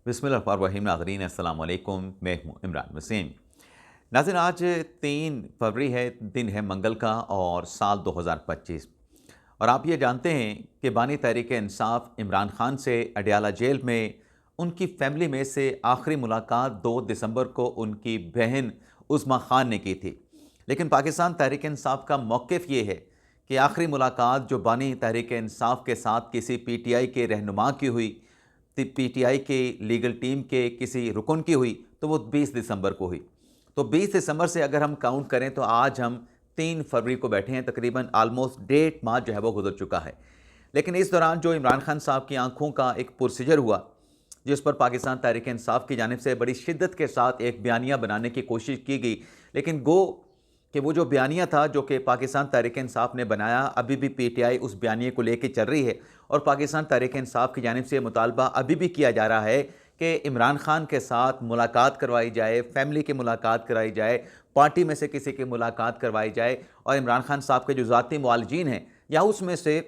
बिस्मिल्लाहिर्रहमानिर्रहीम। नाज़रीन अस्सलाम वालेकुम, मैं हूँ इमरान वसीम। नाज़रीन, आज 3 फरवरी है, दिन है मंगल का और साल 2025। और आप ये जानते हैं कि बानी तहरीक इंसाफ इमरान खान से अडयाला जेल में उनकी फैमिली में से आखिरी मुलाकात 2 दिसंबर को उनकी बहन उज़्मा खान ने की थी। लेकिन पाकिस्तान तहरीक इंसाफ का मौक़िफ़ ये है कि आखिरी मुलाकात जो बानी तहरीक इंसाफ के साथ किसी पीटीआई के रहनुमा की हुई, पीटीआई के लीगल टीम के किसी रुकन की हुई, तो वो 20 दिसंबर को हुई। तो 20 दिसंबर से अगर हम काउंट करें तो आज हम 3 फरवरी को बैठे हैं, तकरीबन ऑलमोस्ट 1.5 माह जो है वो गुजर चुका है। लेकिन इस दौरान जो इमरान खान साहब की आंखों का एक पुरसिजर हुआ, जिस पर पाकिस्तान तहरीक इंसाफ की जानिब से बड़ी शिद्दत के साथ एक बयानिया बनाने की कोशिश की गई, लेकिन गो कि वो जो बयानिया था जो कि पाकिस्तान तहरीक इंसाफ ने बनाया, अभी भी पीटीआई उस बयानिए को लेकर चल रही है। और पाकिस्तान तहरीक इंसाफ की जानिब से मुतालबा अभी भी किया जा रहा है कि इमरान खान के साथ मुलाकात करवाई जाए, फैमिली की मुलाकात कराई जाए, पार्टी में से किसी की मुलाकात करवाई जाए, और इमरान खान साहब के जो ज़ाती मुआलजीन हैं या उसमें से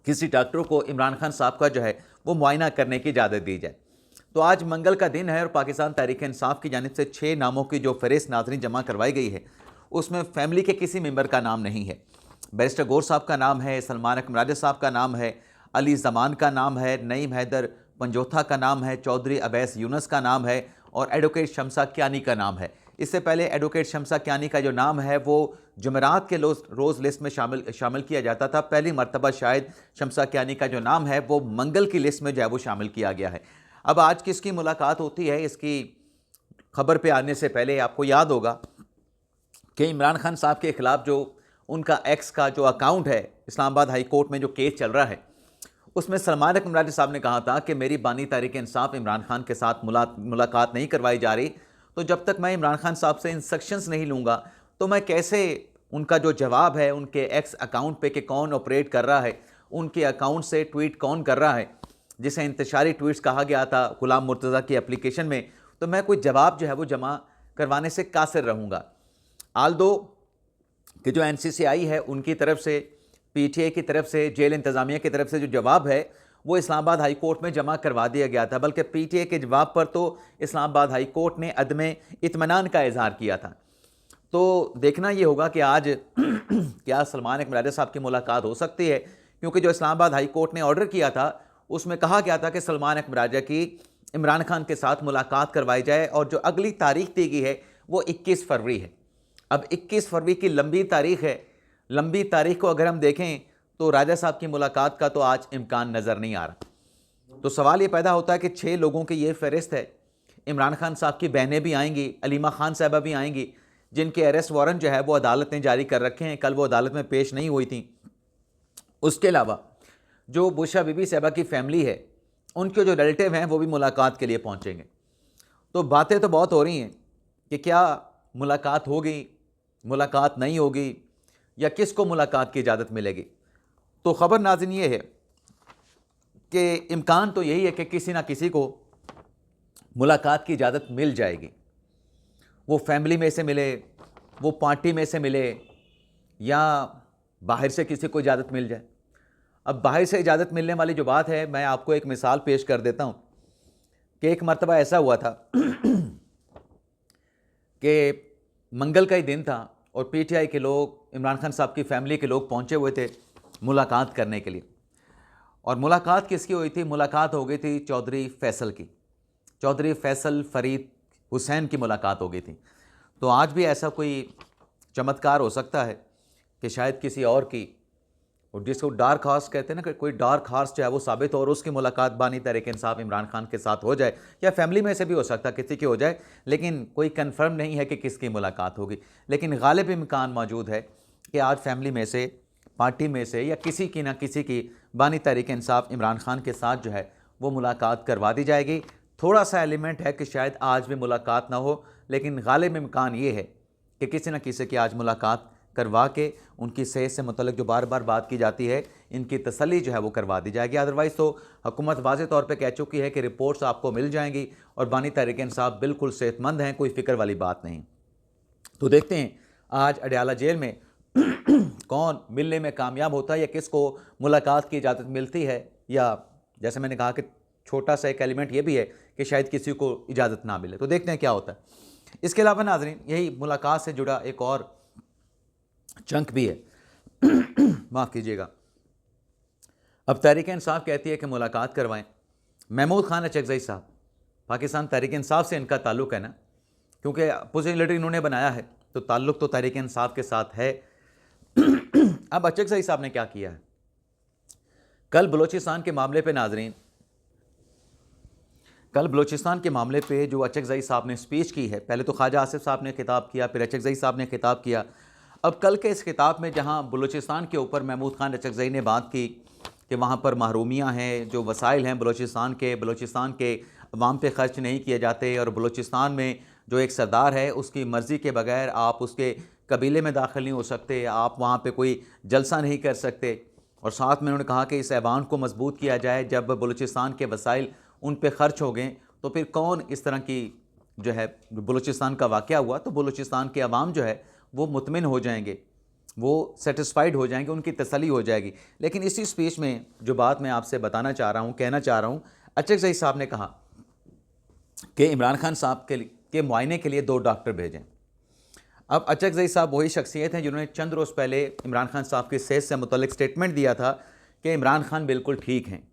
किसी डॉक्टर को इमरान खान साहब का जो है वो मुआयना करने की इजाज़त दी जाए। तो आज मंगल का दिन है और पाकिस्तान तहरीक इंसाफ की जानिब से 6 नामों की जो फहरिस्त नाज़रीन जमा करवाई गई है, उसमें फैमिली के किसी मेंबर का नाम नहीं है। बैरिस्टर गौर साहब का नाम है, सलमान अकमर राजा साहब का नाम है, अली ज़मान का नाम है, नईम हैदर पंजोथा का नाम है, चौधरी अवैस यूनुस का नाम है और एडवोकेट शमसा कियानी का नाम है। इससे पहले एडवोकेट शमसा कियानी का जो नाम है वो जुमेरात के रोज़ लिस्ट में शामिल किया जाता था। पहली मरतबा शायद शमसा कियानी का जो नाम है वो मंगल की लिस्ट में जो है वो शामिल किया गया है। अब आज किसकी मुलाकात होती है, इसकी खबर पे आने से पहले आपको याद होगा कि इमरान खान साहब के ख़िलाफ़ जो उनका एक्स का जो अकाउंट है, इस्लामाबाद हाई कोर्ट में जो केस चल रहा है, उसमें सलमान अकमर राजा साहब ने कहा था कि मेरी बानी तहरीक इंसाफ इमरान खान के साथ मुलाकात नहीं करवाई जा रही, तो जब तक मैं इमरान खान साहब से इंस्ट्रक्शंस नहीं लूँगा तो मैं कैसे उनका जो जवाब है उनके एक्स अकाउंट पे कि कौन ऑपरेट कर रहा है, उनके अकाउंट से ट्वीट कौन कर रहा है, जिसे इंतशारी ट्वीट्स कहा गया था गुलाम मुर्तज़ा की एप्लीकेशन में, तो मैं कोई जवाब जो है वो जमा करवाने से कासिर रहूँगा। आल दो कि जो एनसीसीआई है उनकी तरफ से, पीटीआई की तरफ से, जेल इंतज़ामिया की तरफ से जो जवाब है वो इस्लामाबाद हाई कोर्ट में जमा करवा दिया गया था, बल्कि पीटीआई के जवाब पर तो इस्लामाबाद हाई कोर्ट ने अदम इत्मीनान का इजहार किया था। तो देखना ये होगा कि आज क्या सलमान अकमर राजा साहब की मुलाकात हो सकती है, क्योंकि जो इस्लामाबाद हाई कोर्ट ने ऑर्डर किया था उसमें कहा गया था कि सलमान अकमर राजा की इमरान खान के साथ मुलाकात करवाई जाए, और जो अगली तारीख दी गई है वो 21 फरवरी है। अब 21 फरवरी की लंबी तारीख है, लंबी तारीख को अगर हम देखें तो राजा साहब की मुलाकात का तो आज इम्कान नज़र नहीं आ रहा। तो सवाल ये पैदा होता है कि 6 लोगों की ये फहरिस्त है। इमरान खान साहब की बहनें भी आएंगी, अलीमा खान साहबा भी आएंगी, जिनके अरेस्ट वारंट जो है वो अदालत ने जारी कर रखे हैं, कल वो अदालत में पेश नहीं हुई थी। उसके अलावा जो बुशा बीबी साहबा की फैमिली है, उनके जो रिलेटिव हैं वो भी मुलाकात के लिए पहुँचेंगे। तो बातें तो बहुत हो रही हैं कि क्या मुलाकात होगी, मुलाकात नहीं होगी, या किसको मुलाकात की इजाज़त मिलेगी। तो ख़बर नाज़रीन ये है कि इम्कान तो यही है कि किसी ना किसी को मुलाकात की इजाज़त मिल जाएगी। वो फैमिली में से मिले, वो पार्टी में से मिले, या बाहर से किसी को इजाज़त मिल जाए। अब बाहर से इजाज़त मिलने वाली जो बात है, मैं आपको एक मिसाल पेश कर देता हूँ कि एक मरतबा ऐसा हुआ था कि मंगल का ही दिन था और पीटीआई के लोग, इमरान खान साहब की फैमिली के लोग पहुंचे हुए थे मुलाकात करने के लिए। और मुलाकात किसकी हुई थी? मुलाकात हो गई थी चौधरी फैसल की, चौधरी फैसल फरीद हुसैन की मुलाकात हो गई थी। तो आज भी ऐसा कोई चमत्कार हो सकता है कि शायद किसी और की, और जिसको डार्क हॉर्स कहते हैं ना, कि कोई डार्क हॉर्स जो है वो साबित हो और उसकी मुलाकात बानी तहरीक इंसाफ इमरान खान के साथ हो जाए, या फैमिली में से भी हो सकता है किसी की हो जाए, लेकिन कोई कंफर्म नहीं है कि किसकी मुलाकात होगी। लेकिन गालिब इम्कान मौजूद है कि आज फैमिली में से, पार्टी में से, या किसी की ना किसी की बानी तहरीक इंसाफ इमरान खान के साथ जो है वो मुलाकात करवा दी जाएगी। थोड़ा सा एलिमेंट है कि शायद आज भी मुलाकात ना हो, लेकिन गालिब इम्कान ये है कि किसी न किसी की आज मुलाकात करवा के उनकी सेहत से मुतल्लिक जो बार बार बात की जाती है, इनकी तसल्ली जो है वो करवा दी जाएगी। अदरवाइज़ तो हुकूमत वाज़ेह तौर पे कह चुकी है कि रिपोर्ट्स आपको मिल जाएंगी और बानी तहरीक इंसाफ बिल्कुल सेहतमंद हैं, कोई फ़िक्र वाली बात नहीं। तो देखते हैं आज अडयाला जेल में कौन मिलने में कामयाब होता है, या किसको मुलाकात की इजाज़त मिलती है, या जैसे मैंने कहा कि छोटा सा एक एलिमेंट ये भी है कि शायद किसी को इजाज़त ना मिले। तो देखते हैं क्या होता है। इसके अलावा नाज़रीन, यही मुलाकात से जुड़ा एक और चंक भी है माफ़ कीजिएगा। अब तहरीक इंसाफ कहती है कि मुलाकात करवाएं। महमूद खान अचकज़ई साहब, पाकिस्तान तहरीक इंसाफ से इनका ताल्लुक़ है ना, क्योंकि अपोजिशन लीडर इन्होंने बनाया है तो ताल्लुक़ तो तहरीक इंसाफ के साथ है। अब अचकज़ई साहब ने क्या किया है, कल बलूचिस्तान के मामले पे नाज़रीन, कल बलूचिस्तान के मामले पे जो अचकज़ई साहब ने स्पीच की है, पहले तो ख्वाजा आसिफ साहब ने खिताब किया, फिर अचकज़ई साहब ने खिताब किया। अब कल के इस खिताब में जहां बलूचिस्तान के ऊपर महमूद खान अचकज़ई ने बात की कि वहां पर महरूमियां हैं, जो वसाइल हैं बलूचिस्तान के अवाम पे खर्च नहीं किए जाते, और बलूचिस्तान में जो एक सरदार है उसकी मर्ज़ी के बगैर आप उसके कबीले में दाखिल नहीं हो सकते, आप वहाँ पे कोई जलसा नहीं कर सकते। और साथ में उन्होंने कहा कि इस ऐवान को मजबूत किया जाए, जब बलूचिस्तान के वसाइल उन पे खर्च हो गए तो फिर कौन इस तरह की जो है बलूचिस्तान का वाक़या हुआ तो बलूचिस्तान के अवाम जो है वो मुतमिन हो जाएंगे, वो सेटिस्फाइड हो जाएंगे, उनकी तसल्ली हो जाएगी। लेकिन इसी स्पीच में जो बात मैं आपसे बताना चाह रहा हूँ, कहना चाह रहा हूँ, अचकज़ई साहब ने कहा कि इमरान खान साहब के मुआयने के लिए 2 डॉक्टर भेजें। अब अचकज़ई साहब वही शख्सियत हैं जिन्होंने चंद रोज़ पहले इमरान खान साहब की सेहत से मुतल्लिक स्टेटमेंट दिया था कि इमरान खान बिल्कुल ठीक हैं।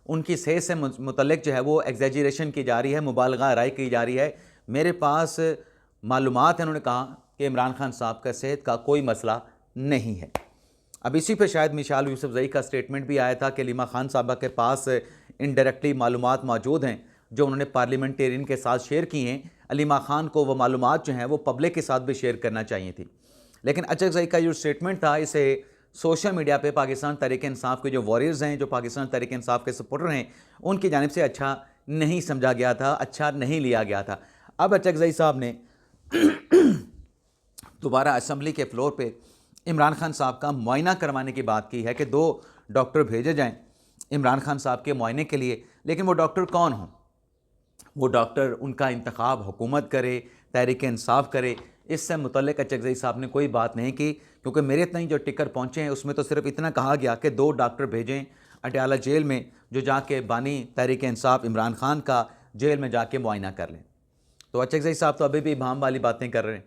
उनकी सेहत से मुतल्लिक जो है वो एग्जैजरेशन की जा रही है, मुबालगा राय की जा रही है। मेरे पास मालूमात है, उन्होंने कहा कि इमरान खान साहब का सेहत का कोई मसला नहीं है। अब इसी पे शायद मिसाल यूसुफजई का स्टेटमेंट भी आया था कि लीमा खान साहबा के पास इनडायरेक्टली मालूमात मौजूद हैं जो उन्होंने पार्लियामेंटेरियन के साथ शेयर की हैं। अलीमा खान को वो मालूमात जो हैं वो पब्लिक के साथ भी शेयर करना चाहिए थी। लेकिन अचकज़ई का जो स्टेटमेंट था, इसे सोशल मीडिया पे पाकिस्तान तहरीक इंसाफ के जो वॉरियर्स हैं, जो पाकिस्तान तहरीक इंसाफ के सपोर्टर हैं, उनकी जानिब से अच्छा नहीं समझा गया था, अच्छा नहीं लिया गया था। अब अचकज़ई साहब ने दोबारा असम्बली के फ्लोर पे इमरान खान साहब का मुआयना करवाने की बात की है कि 2 डॉक्टर भेजे जाएं इमरान खान साहब के मुआयने के लिए। लेकिन वो डॉक्टर कौन हों? वो डॉक्टर उनका इंतखाब हुकूमत करे, तहरीक इंसाफ करे, इससे मुतल्लिक अचकज़ई साहब ने कोई बात नहीं की। क्योंकि मेरे तक जो टिकर पहुँचे हैं उसमें तो सिर्फ इतना कहा गया कि 2 डॉक्टर भेजें अटियाला जेल में, जो जाके बानी तहरीक इंसाफ इमरान खान का जेल में जाके मुआयना कर लें। तो अचकज़ई साहब तो अभी भी इबाम वाली बातें कर रहे हैं।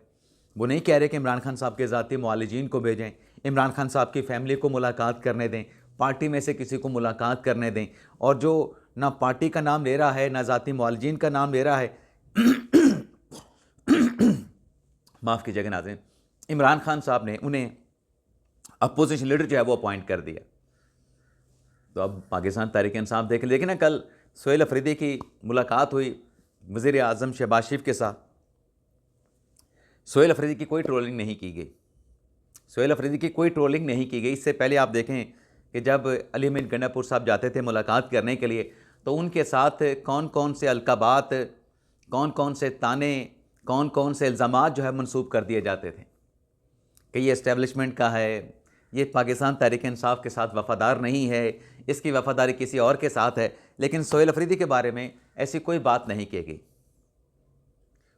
वो नहीं कह रहे कि इमरान खान साहब के ज़ाती मुआलिजीन को भेजें, इमरान खान साहब की फ़ैमिली को मुलाकात करने दें, पार्टी में से किसी को मुलाकात करने दें। और जो ना पार्टी का नाम ले रहा है, ना ज़ाती मुआलिजीन का नाम ले रहा है माफ़ कीजिएगा नाज़रीन, इमरान खान साहब ने उन्हें अपोजिशन लीडर जो है वो अपॉइंट कर दिया। तो अब पाकिस्तान तहरीक इंसाफ देख लेकिन ना, कल सोहेल अफरीदी की मुलाकात हुई वज़ीर आज़म शहबाज शरीफ के साथ। सोहेल अफरीदी की कोई ट्रोलिंग नहीं की गई, सोहेल अफरीदी की कोई ट्रोलिंग नहीं की गई। इससे पहले आप देखें कि जब अली अमीन गंडापुर साहब जाते थे मुलाकात करने के लिए तो उनके साथ कौन कौन से अलकाबात, कौन कौन से ताने, कौन कौन से इल्ज़ामात जो है मनसूब कर दिए जाते थे कि ये इस्टेब्लिशमेंट का है, ये पाकिस्तान तहरीक इंसाफ के साथ वफ़ादार नहीं है, इसकी वफ़ादारी किसी और के साथ है। लेकिन सोहेल अफरीदी के बारे में ऐसी कोई बात नहीं की गई।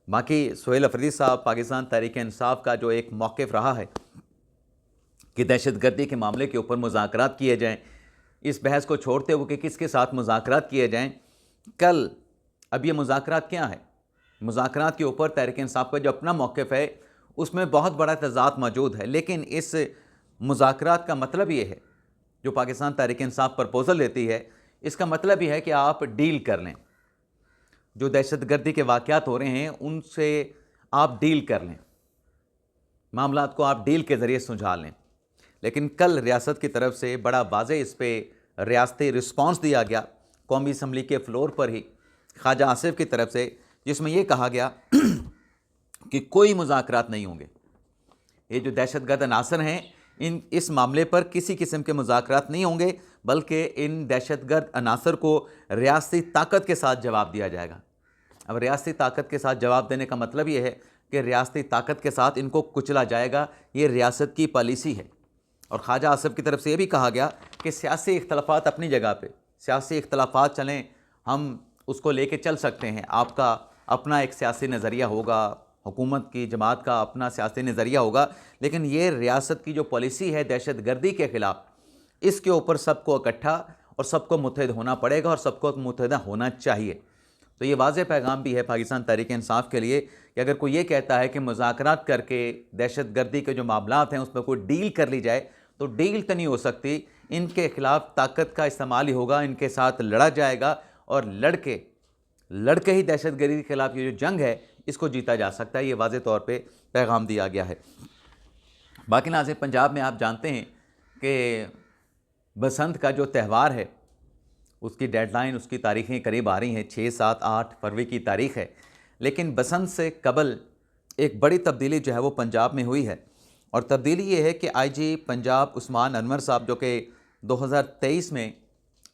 बाकी सोहेल अफरीदी साहब, पाकिस्तान तहरीक इंसाफ का जो एक मौक़िफ़ रहा है कि दहशतगर्दी के मामले के ऊपर मुज़ाकरात किए जाएँ, इस बहस को छोड़ते हुए कि किसके साथ मुज़ाकरात किए जाएँ, कल अब ये मुज़ाकरात क्या है, मुज़ाकरात के ऊपर तहरीक इंसाफ का जो अपना मौक़िफ़ है उसमें बहुत बड़ा तज़ाद मौजूद है। लेकिन इस मुज़ाकरात का मतलब ये है, जो पाकिस्तान तहरीक इंसाफ प्रपोज़ल देती है, इसका मतलब ये है कि आप डील कर लें, जो दहशतगर्दी के वाक़यात हो रहे हैं उनसे आप डील कर लें, मामलात को आप डील के ज़रिए सुलझा लें। लेकिन कल रियासत की तरफ से बड़ा वाज़ेह इस पर रियासती रिस्पॉन्स दिया गया कौमी असम्बली के फ्लोर पर ही ख्वाजा आसिफ की तरफ से, जिसमें यह कहा गया कि कोई मुज़ाकरात नहीं होंगे। ये जो दहशतगर्द अनासर हैं, इस मामले पर किसी किस्म के मुज़ाकरात नहीं होंगे, बल्कि इन दहशतगर्द अनासर को रियासती ताकत के साथ जवाब दिया जाएगा। अब रियासती ताकत के साथ जवाब देने का मतलब ये है कि रियासती ताकत के साथ इनको कुचला जाएगा, ये रियासत की पॉलिसी है। और ख्वाजा आसिफ की तरफ से ये भी कहा गया कि सियासी इख्तलाफात अपनी जगह पे, सियासी इख्तलाफात चलें, हम उसको लेके चल सकते हैं, आपका अपना एक सियासी नज़रिया होगा, हुकूमत की जमात का अपना सियासी नज़रिया होगा, लेकिन ये रियासत की जो पॉलिसी है दहशतगर्दी के ख़िलाफ़, इसके ऊपर सबको इकट्ठा और सबको मुत्तहिद होना पड़ेगा और सबको मुत्तहिदा होना चाहिए। तो ये वाज़ेह पैगाम भी है पाकिस्तान तहरीक इंसाफ के लिए कि अगर कोई ये कहता है कि मुज़ाकरात करके दहशतगर्दी के जो मामलात हैं उस पर कोई डील कर ली जाए, तो डील तो नहीं हो सकती। इनके ख़िलाफ़ ताकत का इस्तेमाल ही होगा, इनके साथ लड़ा जाएगा और लड़के ही दहशतगर्दी के ख़िलाफ़ ये जो जंग है इसको जीता जा सकता है। ये वाज़ेह तौर पे पैगाम दिया गया है। बाकी नाज़रीन, पंजाब में आप जानते हैं कि बसंत का जो त्यौहार है उसकी डेडलाइन, उसकी तारीखें करीब आ रही हैं। 6, 7, 8 फरवरी की तारीख़ है। लेकिन बसंत से कबल एक बड़ी तब्दीली जो है वो पंजाब में हुई है, और तब्दीली ये है कि आईजी पंजाब उस्मान अनवर साहब, जो कि 2023 में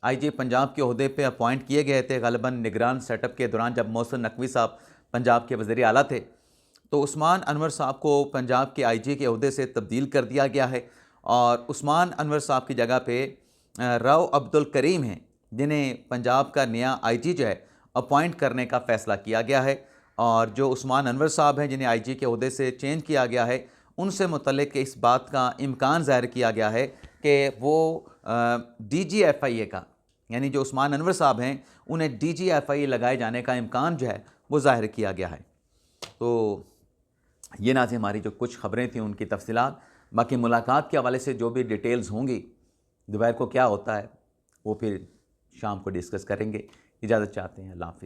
आईजी पंजाब के ओहदे पे अपॉइंट किए गए थे, ग़ालिबन निगरान सेटअप के दौरान जब मोहसिन नकवी साहब पंजाब के वज़ीर आला थे, तो उस्मान अनवर साहब को पंजाब के आईजी के ओहदे से तब्दील कर दिया गया है। और उस्मान अनवर साहब की जगह पे राव अब्दुल करीम हैं, जिन्हें पंजाब का नया आईजी जो है अपॉइंट करने का फ़ैसला किया गया है। और जो उस्मान अनवर साहब हैं, जिन्हें आईजी के ओहदे से चेंज किया गया है, उनसे मुतल्लिक़ इस बात का इम्कान ज़ाहिर किया गया है कि वो DGFIA का, यानी जो उस्मान अनवर साहब हैं उन्हें DGFIA लगाए जाने का इम्कान जो है वो ज़ाहिर किया गया है। तो ये नाज़रीन हमारी जो कुछ ख़बरें थीं उनकी तफ़सीलात। बाकी मुलाकात के हवाले से जो भी डिटेल्स होंगी, दोपहर को क्या होता है वो फिर शाम को डिस्कस करेंगे। इजाज़त चाहते हैं। अल्लाह हाफ़िज़।